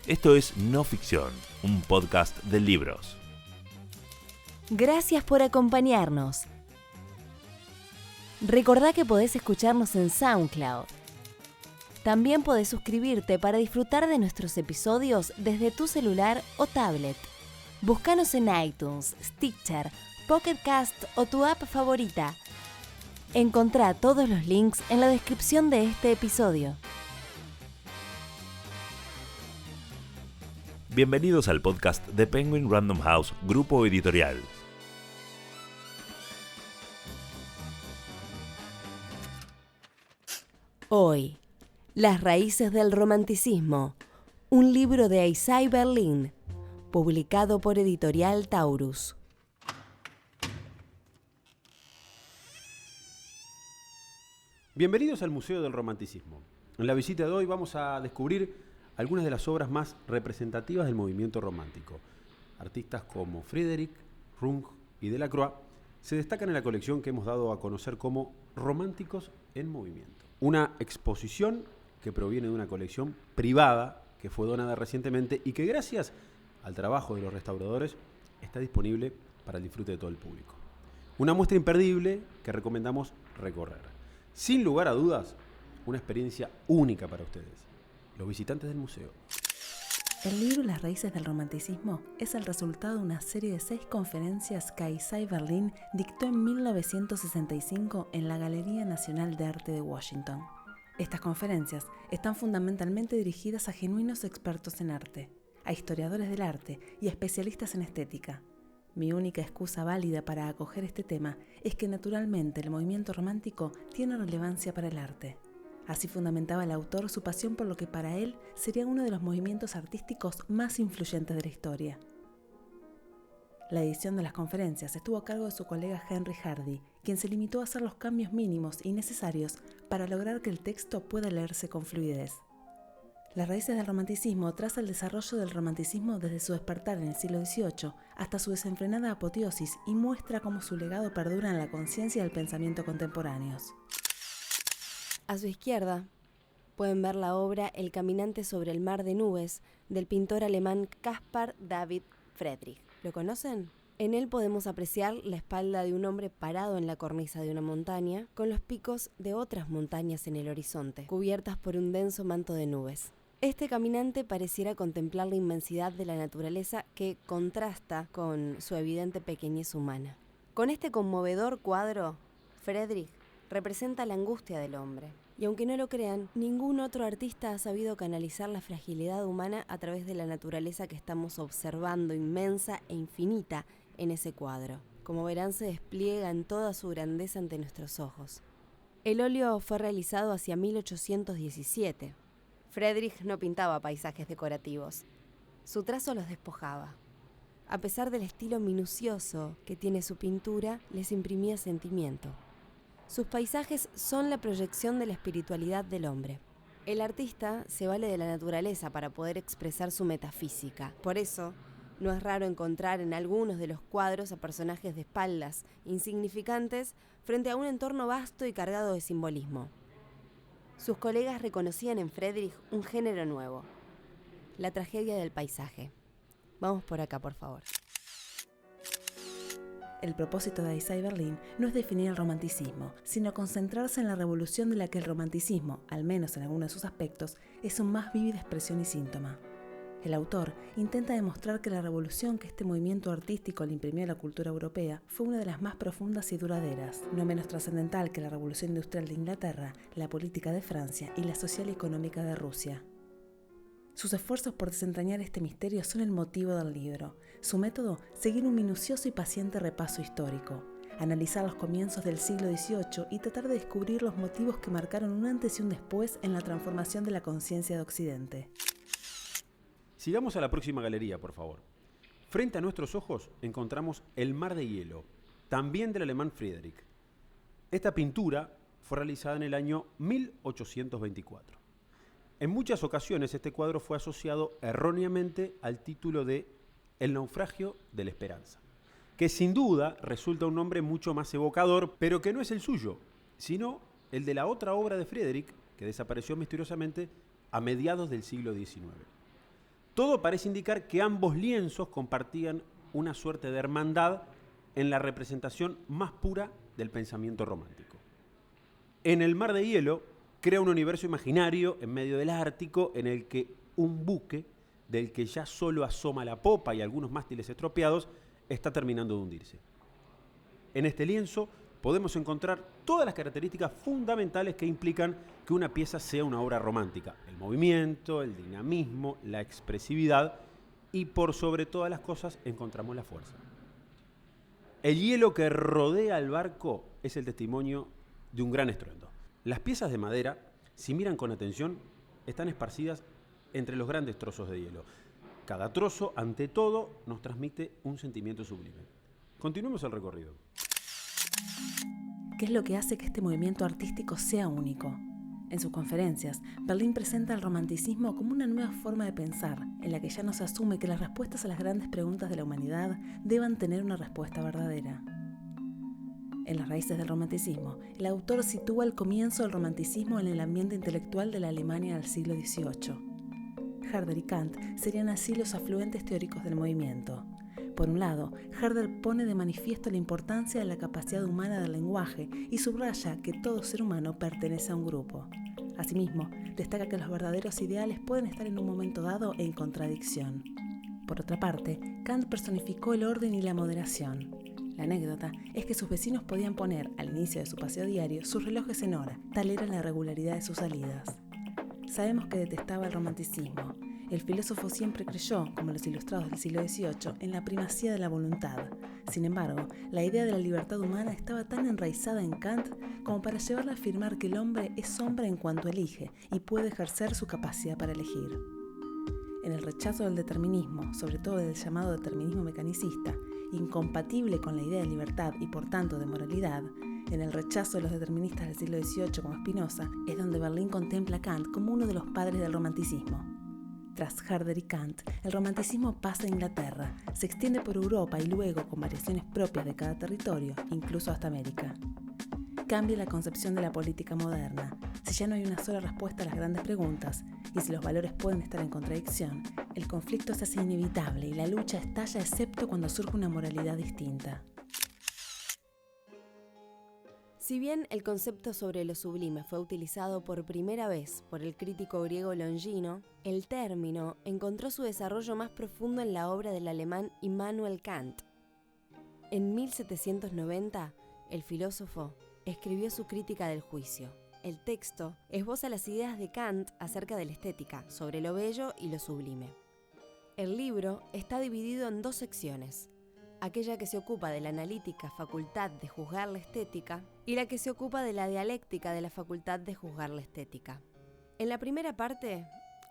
Esto es No Ficción, un podcast de libros. Gracias por acompañarnos. Recordá que podés escucharnos en SoundCloud. También podés suscribirte para disfrutar de nuestros episodios desde tu celular o tablet. Búscanos en iTunes, Stitcher, Pocket Cast o tu app favorita. Encontrá todos los links en la descripción de este episodio. Bienvenidos al podcast de Penguin Random House, grupo editorial. Hoy, Las raíces del romanticismo, un libro de Isaiah Berlin, publicado por Editorial Taurus. Bienvenidos al Museo del Romanticismo. En la visita de hoy vamos a descubrir algunas de las obras más representativas del movimiento romántico. Artistas como Frédéric, Rung y Delacroix se destacan en la colección que hemos dado a conocer como Románticos en Movimiento. Una exposición que proviene de una colección privada que fue donada recientemente y que gracias al trabajo de los restauradores está disponible para el disfrute de todo el público. Una muestra imperdible que recomendamos recorrer. Sin lugar a dudas, una experiencia única para ustedes, los visitantes del museo. El libro Las raíces del romanticismo es el resultado de una serie de 6 conferencias que Isaiah Berlin dictó en 1965 en la Galería Nacional de Arte de Washington. Estas conferencias están fundamentalmente dirigidas a genuinos expertos en arte, a historiadores del arte y a especialistas en estética. Mi única excusa válida para acoger este tema es que naturalmente el movimiento romántico tiene relevancia para el arte. Así fundamentaba el autor su pasión por lo que para él sería uno de los movimientos artísticos más influyentes de la historia. La edición de las conferencias estuvo a cargo de su colega Henry Hardy, quien se limitó a hacer los cambios mínimos y necesarios para lograr que el texto pueda leerse con fluidez. Las raíces del romanticismo traza el desarrollo del romanticismo desde su despertar en el siglo XVIII hasta su desenfrenada apoteosis y muestra cómo su legado perdura en la conciencia y el pensamiento contemporáneos. A su izquierda pueden ver la obra El caminante sobre el mar de nubes del pintor alemán Caspar David Friedrich. ¿Lo conocen? En él podemos apreciar la espalda de un hombre parado en la cornisa de una montaña, con los picos de otras montañas en el horizonte, cubiertas por un denso manto de nubes. Este caminante pareciera contemplar la inmensidad de la naturaleza que contrasta con su evidente pequeñez humana. Con este conmovedor cuadro, Friedrich representa la angustia del hombre. Y aunque no lo crean, ningún otro artista ha sabido canalizar la fragilidad humana a través de la naturaleza que estamos observando, inmensa e infinita en ese cuadro. Como verán, se despliega en toda su grandeza ante nuestros ojos. El óleo fue realizado hacia 1817. Friedrich no pintaba paisajes decorativos. Su trazo los despojaba. A pesar del estilo minucioso que tiene su pintura, les imprimía sentimiento. Sus paisajes son la proyección de la espiritualidad del hombre. El artista se vale de la naturaleza para poder expresar su metafísica. Por eso, no es raro encontrar en algunos de los cuadros a personajes de espaldas, insignificantes, frente a un entorno vasto y cargado de simbolismo. Sus colegas reconocían en Friedrich un género nuevo, la tragedia del paisaje. Vamos por acá, por favor. El propósito de Isaiah Berlin no es definir el romanticismo, sino concentrarse en la revolución de la que el romanticismo, al menos en algunos de sus aspectos, es su más vívida expresión y síntoma. El autor intenta demostrar que la revolución que este movimiento artístico le imprimió a la cultura europea fue una de las más profundas y duraderas, no menos trascendental que la revolución industrial de Inglaterra, la política de Francia y la social y económica de Rusia. Sus esfuerzos por desentrañar este misterio son el motivo del libro. Su método, seguir un minucioso y paciente repaso histórico, analizar los comienzos del siglo XVIII y tratar de descubrir los motivos que marcaron un antes y un después en la transformación de la conciencia de Occidente. Sigamos a la próxima galería, por favor. Frente a nuestros ojos encontramos El mar de hielo, también del alemán Friedrich. Esta pintura fue realizada en el año 1824. En muchas ocasiones este cuadro fue asociado erróneamente al título de El naufragio de la esperanza, que sin duda resulta un nombre mucho más evocador, pero que no es el suyo, sino el de la otra obra de Friedrich, que desapareció misteriosamente a mediados del siglo XIX. Todo parece indicar que ambos lienzos compartían una suerte de hermandad en la representación más pura del pensamiento romántico. En El mar de hielo crea un universo imaginario en medio del Ártico en el que un buque, del que ya solo asoma la popa y algunos mástiles estropeados, está terminando de hundirse. En este lienzo podemos encontrar todas las características fundamentales que implican que una pieza sea una obra romántica: el movimiento, el dinamismo, la expresividad y, por sobre todas las cosas, encontramos la fuerza. El hielo que rodea al barco es el testimonio de un gran estruendo. Las piezas de madera, si miran con atención, están esparcidas entre los grandes trozos de hielo. Cada trozo, ante todo, nos transmite un sentimiento sublime. Continuemos el recorrido. ¿Qué es lo que hace que este movimiento artístico sea único? En sus conferencias, Berlín presenta el romanticismo como una nueva forma de pensar, en la que ya no se asume que las respuestas a las grandes preguntas de la humanidad deban tener una respuesta verdadera. En las raíces del romanticismo, el autor sitúa el comienzo del romanticismo en el ambiente intelectual de la Alemania del siglo XVIII. Herder y Kant serían así los afluentes teóricos del movimiento. Por un lado, Herder pone de manifiesto la importancia de la capacidad humana del lenguaje y subraya que todo ser humano pertenece a un grupo. Asimismo, destaca que los verdaderos ideales pueden estar en un momento dado en contradicción. Por otra parte, Kant personificó el orden y la moderación. La anécdota es que sus vecinos podían poner, al inicio de su paseo diario, sus relojes en hora, tal era la regularidad de sus salidas. Sabemos que detestaba el romanticismo. El filósofo siempre creyó, como los ilustrados del siglo XVIII, en la primacía de la voluntad. Sin embargo, la idea de la libertad humana estaba tan enraizada en Kant como para llevarla a afirmar que el hombre es hombre en cuanto elige y puede ejercer su capacidad para elegir. En el rechazo del determinismo, sobre todo del llamado determinismo mecanicista, incompatible con la idea de libertad y por tanto de moralidad, en el rechazo de los deterministas del siglo XVIII como Spinoza, es donde Berlín contempla a Kant como uno de los padres del romanticismo. Tras Herder y Kant, el romanticismo pasa a Inglaterra, se extiende por Europa y luego, con variaciones propias de cada territorio, incluso hasta América. Cambia la concepción de la política moderna. Si ya no hay una sola respuesta a las grandes preguntas, y si los valores pueden estar en contradicción, el conflicto se hace inevitable y la lucha estalla excepto cuando surge una moralidad distinta. Si bien el concepto sobre lo sublime fue utilizado por primera vez por el crítico griego Longino, el término encontró su desarrollo más profundo en la obra del alemán Immanuel Kant. En 1790, el filósofo escribió su Crítica del Juicio. El texto esboza las ideas de Kant acerca de la estética, sobre lo bello y lo sublime. El libro está dividido en dos secciones: aquella que se ocupa de la analítica facultad de juzgar la estética y la que se ocupa de la dialéctica de la facultad de juzgar la estética. En la primera parte,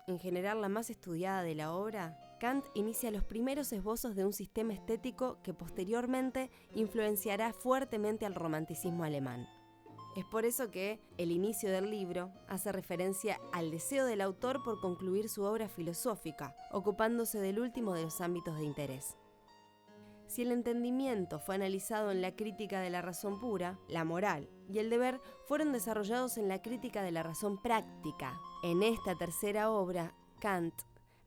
en general la más estudiada de la obra, Kant inicia los primeros esbozos de un sistema estético que posteriormente influenciará fuertemente al romanticismo alemán. Es por eso que el inicio del libro hace referencia al deseo del autor por concluir su obra filosófica, ocupándose del último de los ámbitos de interés. Si el entendimiento fue analizado en la crítica de la razón pura, la moral y el deber fueron desarrollados en la crítica de la razón práctica. En esta tercera obra, Kant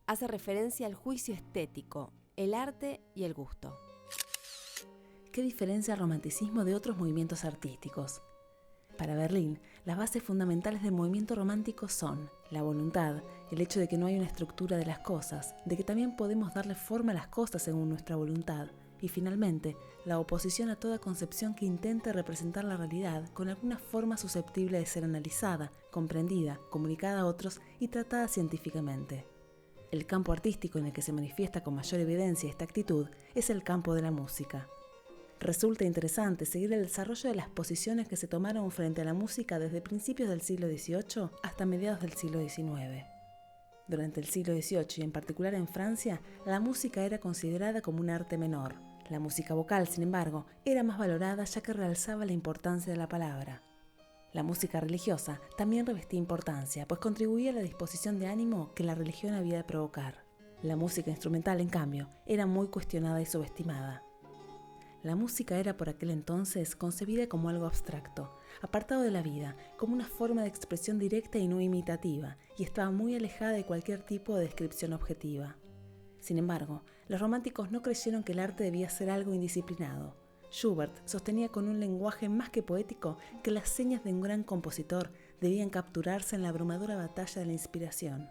hace referencia al juicio estético, el arte y el gusto. ¿Qué diferencia el romanticismo de otros movimientos artísticos? Para Berlín, las bases fundamentales del movimiento romántico son la voluntad, el hecho de que no hay una estructura de las cosas, de que también podemos darle forma a las cosas según nuestra voluntad, y finalmente, la oposición a toda concepción que intente representar la realidad con alguna forma susceptible de ser analizada, comprendida, comunicada a otros y tratada científicamente. El campo artístico en el que se manifiesta con mayor evidencia esta actitud es el campo de la música. Resulta interesante seguir el desarrollo de las posiciones que se tomaron frente a la música desde principios del siglo XVIII hasta mediados del siglo XIX. Durante el siglo XVIII y en particular en Francia, la música era considerada como un arte menor. La música vocal, sin embargo, era más valorada ya que realzaba la importancia de la palabra. La música religiosa también revestía importancia, pues contribuía a la disposición de ánimo que la religión había de provocar. La música instrumental, en cambio, era muy cuestionada y subestimada. La música era por aquel entonces concebida como algo abstracto, apartado de la vida, como una forma de expresión directa y no imitativa, y estaba muy alejada de cualquier tipo de descripción objetiva. Sin embargo, los románticos no creyeron que el arte debía ser algo indisciplinado. Schubert sostenía con un lenguaje más que poético que las señas de un gran compositor debían capturarse en la abrumadora batalla de la inspiración,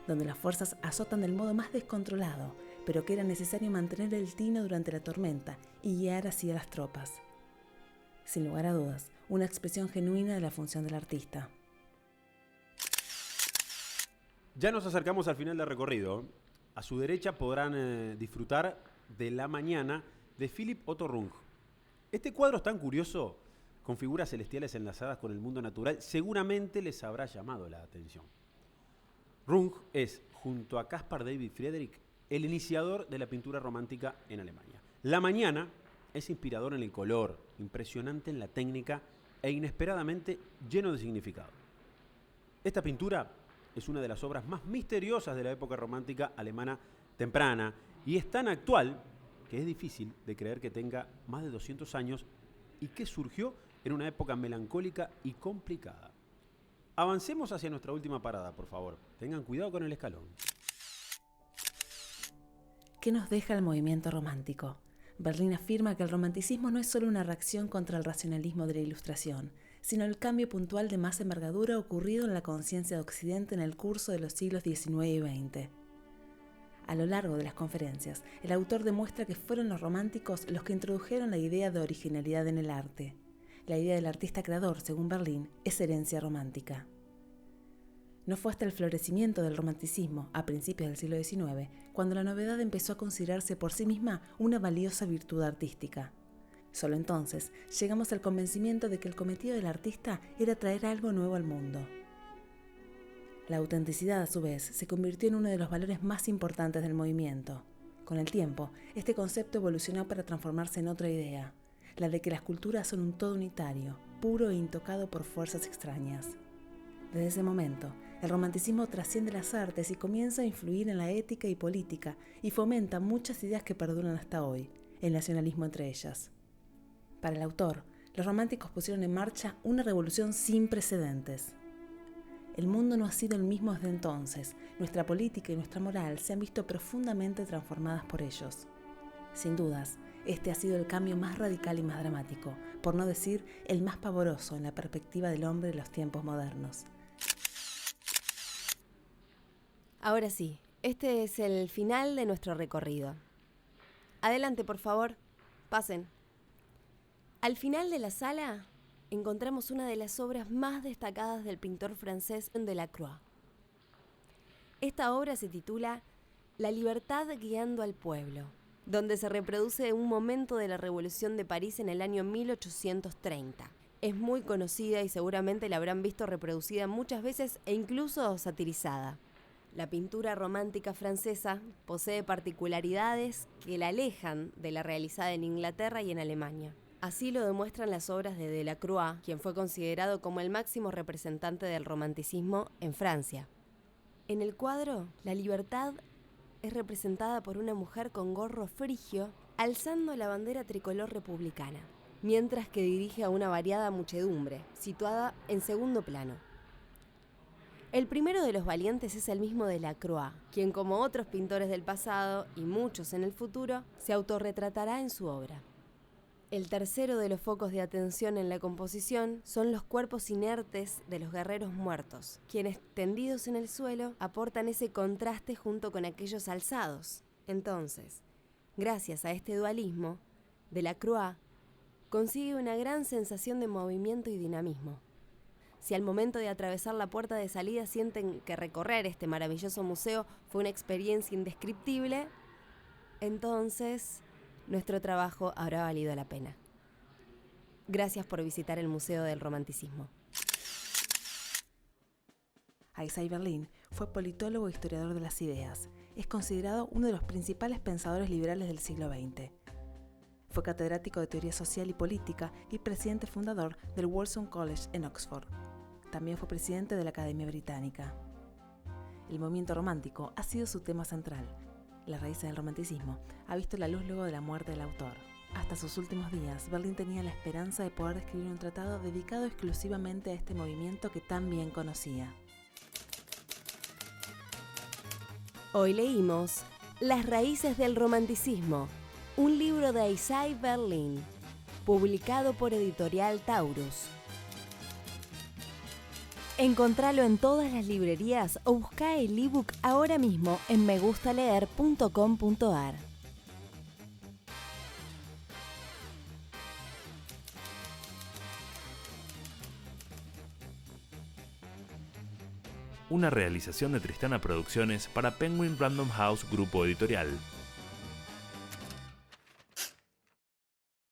donde las fuerzas azotan del modo más descontrolado, pero que era necesario mantener el tino durante la tormenta y guiar así a las tropas. Sin lugar a dudas, una expresión genuina de la función del artista. Ya nos acercamos al final del recorrido. A su derecha podrán disfrutar de La mañana de Philipp Otto Runge. Este cuadro es tan curioso, con figuras celestiales enlazadas con el mundo natural, seguramente les habrá llamado la atención. Runge es, junto a Caspar David Friedrich, el iniciador de la pintura romántica en Alemania. La mañana es inspirador en el color, impresionante en la técnica e inesperadamente lleno de significado. Esta pintura es una de las obras más misteriosas de la época romántica alemana temprana y es tan actual que es difícil de creer que tenga más de 200 años y que surgió en una época melancólica y complicada. Avancemos hacia nuestra última parada, por favor. Tengan cuidado con el escalón. ¿Qué nos deja el movimiento romántico? Berlín afirma que el romanticismo no es solo una reacción contra el racionalismo de la Ilustración, sino el cambio puntual de más envergadura ocurrido en la conciencia de Occidente en el curso de los siglos XIX y XX. A lo largo de las conferencias, el autor demuestra que fueron los románticos los que introdujeron la idea de originalidad en el arte. La idea del artista creador, según Berlín, es herencia romántica. No fue hasta el florecimiento del romanticismo, a principios del siglo XIX, cuando la novedad empezó a considerarse por sí misma una valiosa virtud artística. Solo entonces llegamos al convencimiento de que el cometido del artista era traer algo nuevo al mundo. La autenticidad, a su vez, se convirtió en uno de los valores más importantes del movimiento. Con el tiempo, este concepto evolucionó para transformarse en otra idea, la de que las culturas son un todo unitario, puro e intocado por fuerzas extrañas. Desde ese momento, el romanticismo trasciende las artes y comienza a influir en la ética y política y fomenta muchas ideas que perduran hasta hoy, el nacionalismo entre ellas. Para el autor, los románticos pusieron en marcha una revolución sin precedentes. El mundo no ha sido el mismo desde entonces. Nuestra política y nuestra moral se han visto profundamente transformadas por ellos. Sin dudas, este ha sido el cambio más radical y más dramático, por no decir el más pavoroso en la perspectiva del hombre de los tiempos modernos. Ahora sí, este es el final de nuestro recorrido. Adelante, por favor, pasen. Al final de la sala encontramos una de las obras más destacadas del pintor francés Delacroix. Esta obra se titula La libertad guiando al pueblo, donde se reproduce un momento de la Revolución de París en el año 1830. Es muy conocida y seguramente la habrán visto reproducida muchas veces e incluso satirizada. La pintura romántica francesa posee particularidades que la alejan de la realizada en Inglaterra y en Alemania. Así lo demuestran las obras de Delacroix, quien fue considerado como el máximo representante del romanticismo en Francia. En el cuadro, la libertad es representada por una mujer con gorro frigio alzando la bandera tricolor republicana, mientras que dirige a una variada muchedumbre, situada en segundo plano. El primero de los valientes es el mismo Delacroix, quien, como otros pintores del pasado y muchos en el futuro, se autorretratará en su obra. El tercero de los focos de atención en la composición son los cuerpos inertes de los guerreros muertos, quienes, tendidos en el suelo, aportan ese contraste junto con aquellos alzados. Entonces, gracias a este dualismo, Delacroix consigue una gran sensación de movimiento y dinamismo. Si al momento de atravesar la puerta de salida sienten que recorrer este maravilloso museo fue una experiencia indescriptible, entonces nuestro trabajo habrá valido la pena. Gracias por visitar el Museo del Romanticismo. Isaiah Berlin fue politólogo e historiador de las ideas. Es considerado uno de los principales pensadores liberales del siglo XX. Fue catedrático de Teoría Social y Política y presidente fundador del Wolfson College en Oxford. También fue presidente de la Academia Británica. El movimiento romántico ha sido su tema central. Las raíces del romanticismo ha visto la luz luego de la muerte del autor. Hasta sus últimos días, Berlín tenía la esperanza de poder escribir un tratado dedicado exclusivamente a este movimiento que tan bien conocía. Hoy leímos Las raíces del romanticismo, un libro de Isaiah Berlin, publicado por Editorial Taurus. Encontralo en todas las librerías o busca el ebook ahora mismo en megustaleer.com.ar. Una realización de Tristana Producciones para Penguin Random House Grupo Editorial.